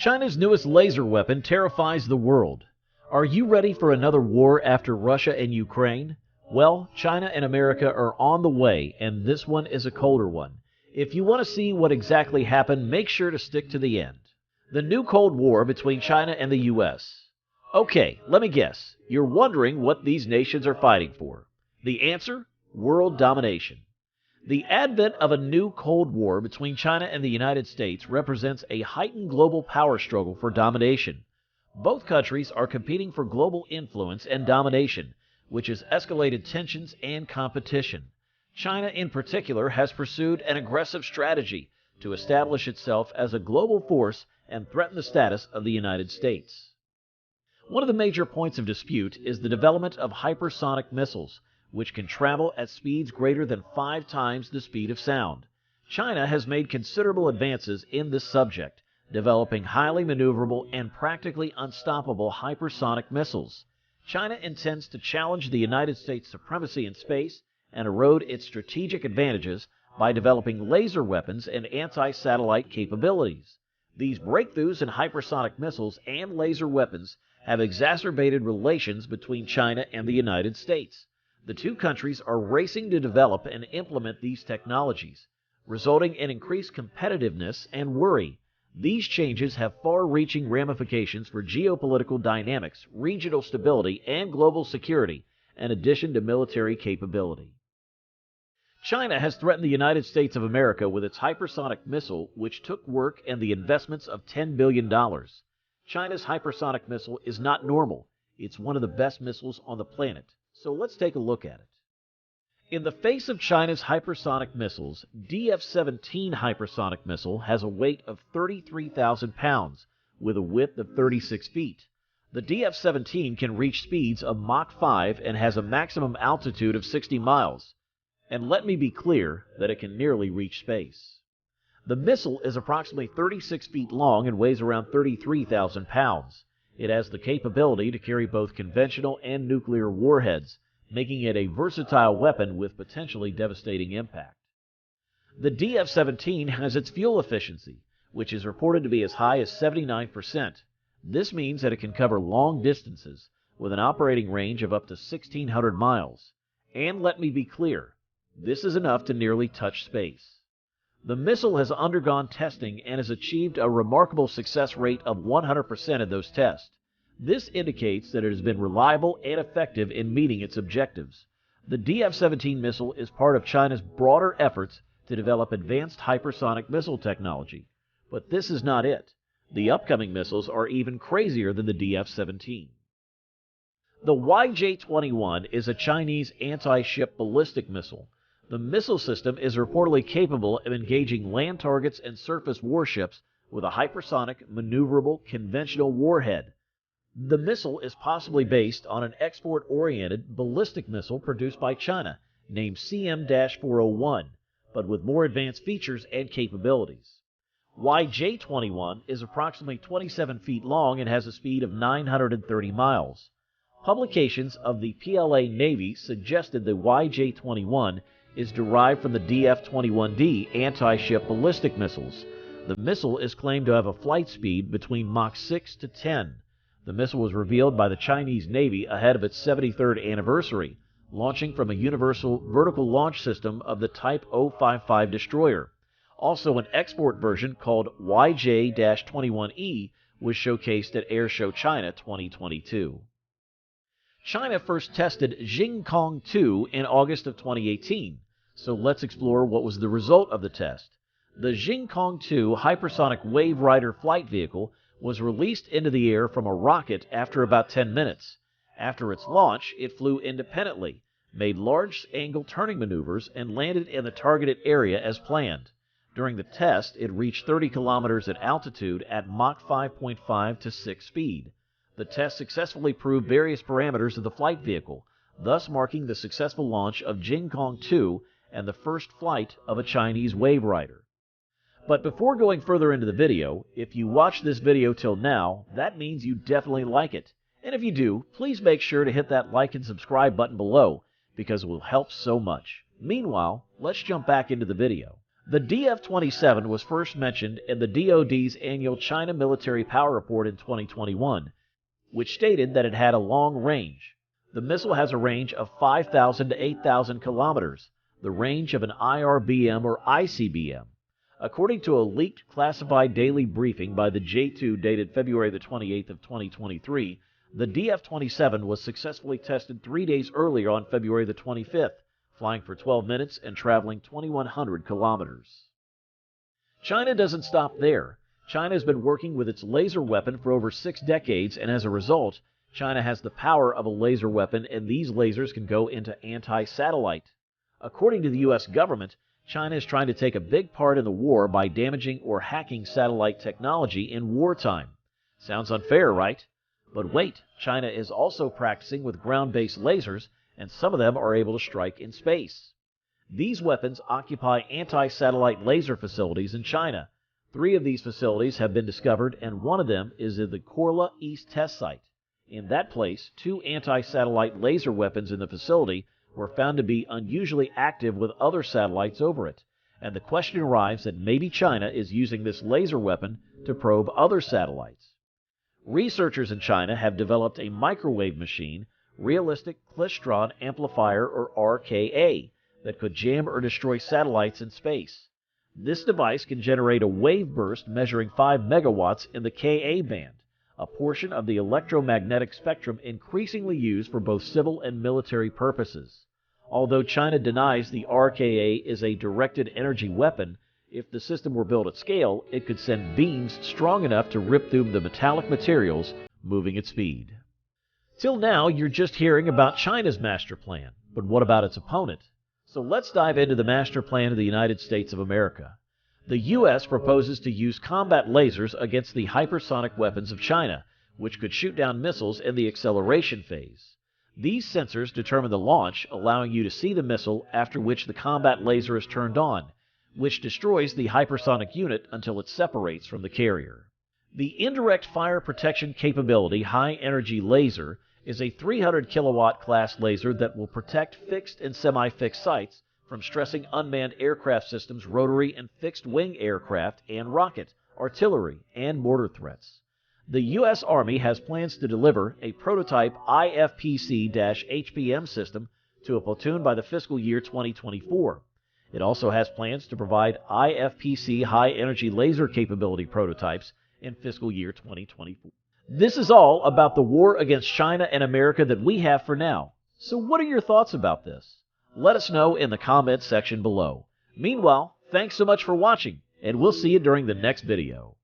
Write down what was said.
China's newest laser weapon terrifies the world. Are you ready for another war after Russia and Ukraine? Well, China and America are on the way, and this one is a colder one. If you want to see what exactly happened, make sure to stick to the end. The new Cold War between China and the U.S. Okay, let me guess. You're wondering what these nations are fighting for. The answer? World domination. The advent of a new Cold War between China and the United States represents a heightened global power struggle for domination. Both countries are competing for global influence and domination, which has escalated tensions and competition. China, in particular, has pursued an aggressive strategy to establish itself as a global force and threaten the status of the United States. One of the major points of dispute is the development of hypersonic missiles, which can travel at speeds greater than 5 times the speed of sound. China has made considerable advances in this subject, developing highly maneuverable and practically unstoppable hypersonic missiles. China intends to challenge the United States' supremacy in space and erode its strategic advantages by developing laser weapons and anti-satellite capabilities. These breakthroughs in hypersonic missiles and laser weapons have exacerbated relations between China and the United States. The two countries are racing to develop and implement these technologies, resulting in increased competitiveness and worry. These changes have far-reaching ramifications for geopolitical dynamics, regional stability, and global security, in addition to military capability. China has threatened the United States of America with its hypersonic missile, which took work and the investments of $10 billion. China's hypersonic missile is not normal. It's one of the best missiles on the planet. So let's take a look at it. In the face of China's hypersonic missiles, DF-17 hypersonic missile has a weight of 33,000 pounds with a width of 36 feet. The DF-17 can reach speeds of Mach 5 and has a maximum altitude of 60 miles. And let me be clear that it can nearly reach space. The missile is approximately 36 feet long and weighs around 33,000 pounds. It has the capability to carry both conventional and nuclear warheads, making it a versatile weapon with potentially devastating impact. The DF-17 has its fuel efficiency, which is reported to be as high as 79%. This means that it can cover long distances with an operating range of up to 1,600 miles. And let me be clear, this is enough to nearly touch space. The missile has undergone testing and has achieved a remarkable success rate of 100% in those tests. This indicates that it has been reliable and effective in meeting its objectives. The DF-17 missile is part of China's broader efforts to develop advanced hypersonic missile technology. But this is not it. The upcoming missiles are even crazier than the DF-17. The YJ-21 is a Chinese anti-ship ballistic missile. The missile system is reportedly capable of engaging land targets and surface warships with a hypersonic, maneuverable, conventional warhead. The missile is possibly based on an export-oriented ballistic missile produced by China, named CM-401, but with more advanced features and capabilities. YJ-21 is approximately 27 feet long and has a speed of 930 miles. Publications of the PLA Navy suggested the YJ-21 is derived from the DF-21D anti-ship ballistic missiles. The missile is claimed to have a flight speed between Mach 6 to 10. The missile was revealed by the Chinese Navy ahead of its 73rd anniversary, launching from a universal vertical launch system of the Type 055 destroyer. Also, an export version called YJ-21E was showcased at Airshow China 2022. China first tested Jingkong-2 in August of 2018, so let's explore what was the result of the test. The Jingkong-2 hypersonic Wave Rider flight vehicle was released into the air from a rocket after about 10 minutes. After its launch, it flew independently, made large-angle turning maneuvers, and landed in the targeted area as planned. During the test, it reached 30 kilometers at altitude at Mach 5.5 to 6 speed. The test successfully proved various parameters of the flight vehicle, thus marking the successful launch of Jingkong-2 and the first flight of a Chinese Wave Rider. But before going further into the video, if you watched this video till now, that means you definitely like it. And if you do, please make sure to hit that like and subscribe button below, because it will help so much. Meanwhile, let's jump back into the video. The DF-27 was first mentioned in the DoD's annual China Military Power Report in 2021, which stated that it had a long range. The missile has a range of 5,000 to 8,000 kilometers, the range of an IRBM or ICBM. According to a leaked classified daily briefing by the J2 dated February the 28th of 2023, the DF-27 was successfully tested 3 days earlier on February the 25th, flying for 12 minutes and traveling 2,100 kilometers. China doesn't stop there. China has been working with its laser weapon for over 6 decades, and as a result, China has the power of a laser weapon, and these lasers can go into anti-satellite. According to the U.S. government, China is trying to take a big part in the war by damaging or hacking satellite technology in wartime. Sounds unfair, right? But wait, China is also practicing with ground-based lasers, and some of them are able to strike in space. These weapons occupy anti-satellite laser facilities in China. 3 of these facilities have been discovered, and one of them is in the Korla East test site. In that place, 2 anti-satellite laser weapons in the facility were found to be unusually active with other satellites over it, and the question arrives that maybe China is using this laser weapon to probe other satellites. Researchers in China have developed a microwave machine, Realistic Klystron Amplifier or RKA, that could jam or destroy satellites in space. This device can generate a wave burst measuring 5 megawatts in the Ka band, a portion of the electromagnetic spectrum increasingly used for both civil and military purposes. Although China denies the RKA is a directed energy weapon, if the system were built at scale, it could send beams strong enough to rip through the metallic materials, moving at speed. Till now, you're just hearing about China's master plan, but what about its opponent? So let's dive into the master plan of the United States of America. The U.S. proposes to use combat lasers against the hypersonic weapons of China, which could shoot down missiles in the acceleration phase. These sensors determine the launch, allowing you to see the missile, after which the combat laser is turned on, which destroys the hypersonic unit until it separates from the carrier. The Indirect Fire Protection Capability High Energy Laser is a 300 kilowatt class laser that will protect fixed and semi-fixed sites from stressing unmanned aircraft systems, rotary and fixed-wing aircraft, and rocket, artillery, and mortar threats. The U.S. Army has plans to deliver a prototype IFPC-HPM system to a platoon by the fiscal year 2024. It also has plans to provide IFPC high-energy laser capability prototypes in fiscal year 2024. This is all about the war against China and America that we have for now. So what are your thoughts about this? Let us know in the comments section below. Meanwhile, thanks so much for watching, and we'll see you during the next video.